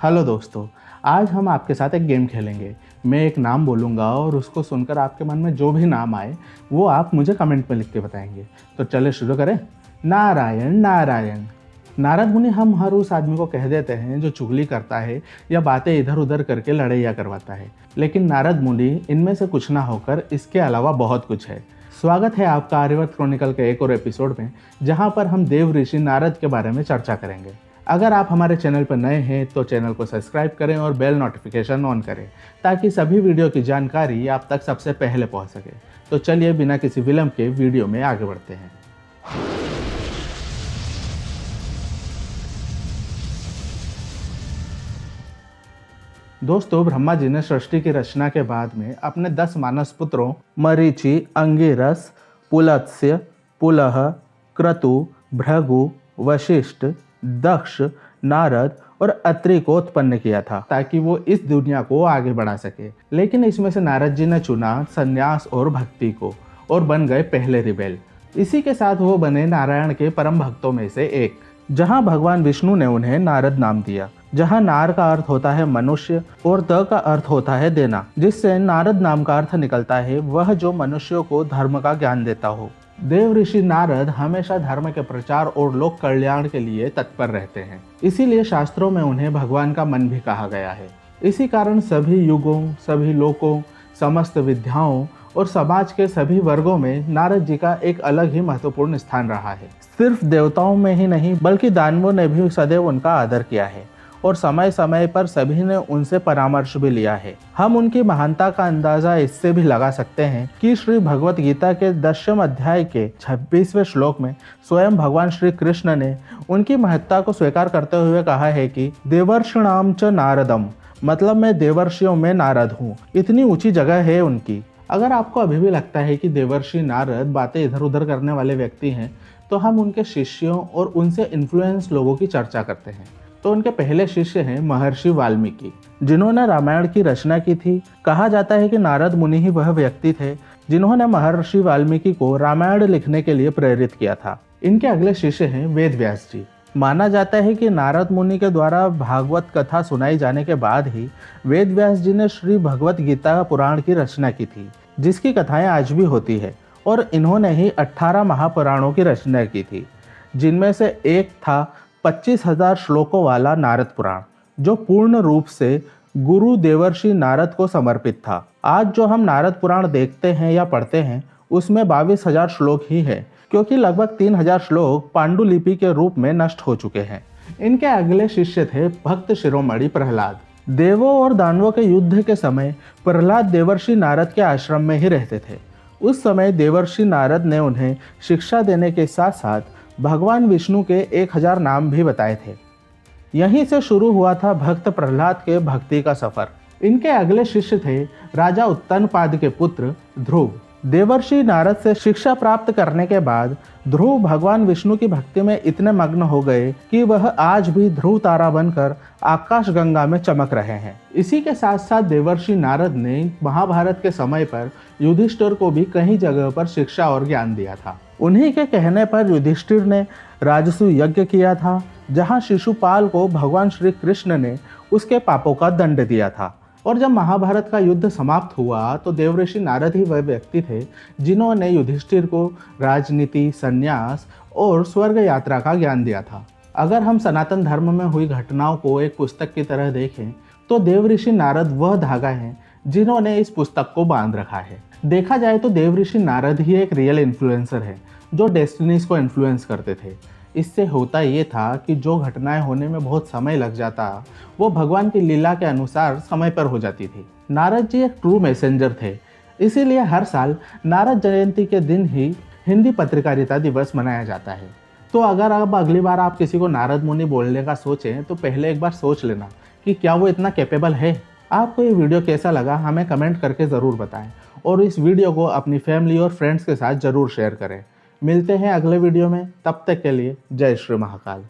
Hello दोस्तों, आज हम आपके साथ एक गेम खेलेंगे। मैं एक नाम बोलूँगा और उसको सुनकर आपके मन में जो भी नाम आए वो आप मुझे कमेंट में लिख के बताएंगे। तो चले शुरू करें। नारायण नारायण। नारद मुनि हम हर उस आदमी को कह देते हैं जो चुगली करता है या बातें इधर उधर करके लड़ाइयाँ करवाता है, लेकिन नारद मुनि इनमें से कुछ ना होकर इसके अलावा बहुत कुछ है। स्वागत है आपका आर्यवर्त क्रॉनिकल के एक और एपिसोड में, जहाँ पर हम देव ऋषि नारद के बारे में चर्चा करेंगे। अगर आप हमारे चैनल पर नए हैं तो चैनल को सब्सक्राइब करें और बेल नोटिफिकेशन ऑन करें ताकि सभी वीडियो की जानकारी आप तक सबसे पहले पहुंच सके। तो चलिए बिना किसी विलंब के वीडियो में आगे बढ़ते हैं। दोस्तों, ब्रह्मा जी ने सृष्टि की रचना के बाद में अपने 10 मानस पुत्रों मरीचि, अंगिरस, पुलत्स्य, पुलह, क्रतु, भृगु, वशिष्ठ, दक्ष, नारद और अत्रि को उत्पन्न किया था ताकि वो इस दुनिया को आगे बढ़ा सके। लेकिन इसमें से नारद जी ने चुना संन्यास और भक्ति को और बन गए पहले रिबेल। इसी के साथ वो बने नारायण के परम भक्तों में से एक। जहाँ भगवान विष्णु ने उन्हें नारद नाम दिया, जहाँ नार का अर्थ होता है मनुष्य और द का अर्थ होता है देना, जिससे नारद नाम का अर्थ निकलता है वह जो मनुष्यों को धर्म का ज्ञान देता हो। देव ऋषि नारद हमेशा धर्म के प्रचार और लोक कल्याण के लिए तत्पर रहते हैं, इसीलिए शास्त्रों में उन्हें भगवान का मन भी कहा गया है। इसी कारण सभी युगों, सभी लोकों, समस्त विद्याओं और समाज के सभी वर्गों में नारद जी का एक अलग ही महत्वपूर्ण स्थान रहा है। सिर्फ देवताओं में ही नहीं बल्कि दानवों ने भी सदैव उनका आदर किया है और समय समय पर सभी ने उनसे परामर्श भी लिया है। हम उनकी महानता का अंदाजा इससे भी लगा सकते हैं कि श्री भगवत गीता के 10वें अध्याय के 26वें श्लोक में स्वयं भगवान श्री कृष्ण ने उनकी महत्ता को स्वीकार करते हुए कहा है कि देवर्षिणाम च नारदम, मतलब मैं देवर्षियों में नारद हूँ। इतनी ऊंची जगह है उनकी। अगर आपको अभी भी लगता है कि देवर्षि नारद बातें इधर उधर करने वाले व्यक्ति हैं, तो हम उनके शिष्यों और उनसे इन्फ्लुएंस लोगों की चर्चा करते हैं। तो उनके पहले शिष्य हैं महर्षि वाल्मीकि, जिन्होंने रामायण की रचना की थी। कहा जाता है कि नारद मुनि ही वह व्यक्ति थे जिन्होंने महर्षि वाल्मीकि को रामायण लिखने के लिए प्रेरित किया था। इनके अगले शिष्य हैं वेद व्यास जी। माना जाता है कि नारद मुनि के द्वारा भागवत कथा सुनाई जाने के बाद ही वेद व्यास जी ने श्री भगवत गीता पुराण की रचना की थी, जिसकी कथाएं आज भी होती है। और इन्होंने ही 18 महापुराणों की रचना की थी, जिनमें से एक था 25,000 श्लोकों वाला नारद पुराण, जो पूर्ण रूप से गुरु देवर्षि नारद को समर्पित था। आज जो हम नारद पुराण देखते हैं या पढ़ते हैं उसमें 22,000 श्लोक ही है, क्योंकि लगभग 3,000 श्लोक पांडुलिपि के रूप में नष्ट हो चुके हैं। इनके अगले शिष्य थे भक्त शिरोमणि प्रहलाद। देवों और दानवों के युद्ध के समय प्रहलाद देवर्षि नारद के आश्रम में ही रहते थे। उस समय देवर्षि नारद ने उन्हें शिक्षा देने के साथ साथ भगवान विष्णु के 1000 नाम भी बताए थे। यहीं से शुरू हुआ था भक्त प्रहलाद के भक्ति का सफर। इनके अगले शिष्य थे राजा उत्तनपाद के पुत्र ध्रुव। देवर्षि नारद से शिक्षा प्राप्त करने के बाद ध्रुव भगवान विष्णु की भक्ति में इतने मग्न हो गए कि वह आज भी ध्रुव तारा बनकर आकाश गंगा में चमक रहे हैं। इसी के साथ साथ देवर्षि नारद ने महाभारत के समय पर युधिष्ठिर को भी कई जगह पर शिक्षा और ज्ञान दिया था। उन्हीं के कहने पर युधिष्ठिर ने राजसु यज्ञ किया था, जहाँ शिशुपाल को भगवान श्री कृष्ण ने उसके पापों का दंड दिया था। और जब महाभारत का युद्ध समाप्त हुआ तो देवर्षि नारद ही वह व्यक्ति थे जिन्होंने युधिष्ठिर को राजनीति, संन्यास और स्वर्ग यात्रा का ज्ञान दिया था। अगर हम सनातन धर्म में हुई घटनाओं को एक पुस्तक की तरह देखें तो देवर्षि नारद वह धागा है जिन्होंने इस पुस्तक को बांध रखा है। देखा जाए तो देवर्षि नारद ही एक रियल इन्फ्लुएंसर है जो डेस्टिनीज को इन्फ्लुएंस करते थे। इससे होता ये था कि जो घटनाएं होने में बहुत समय लग जाता वो भगवान की लीला के अनुसार समय पर हो जाती थी। नारद जी एक ट्रू मैसेंजर थे, इसीलिए हर साल नारद जयंती के दिन ही हिंदी पत्रकारिता दिवस मनाया जाता है। तो अगर अब अगली बार आप किसी को नारद मुनि बोलने का सोचें तो पहले एक बार सोच लेना कि क्या वो इतना कैपेबल है। आपको ये वीडियो कैसा लगा हमें कमेंट करके ज़रूर बताएं और इस वीडियो को अपनी फैमिली और फ्रेंड्स के साथ ज़रूर शेयर करें। मिलते हैं अगले वीडियो में, तब तक के लिए जय श्री महाकाल।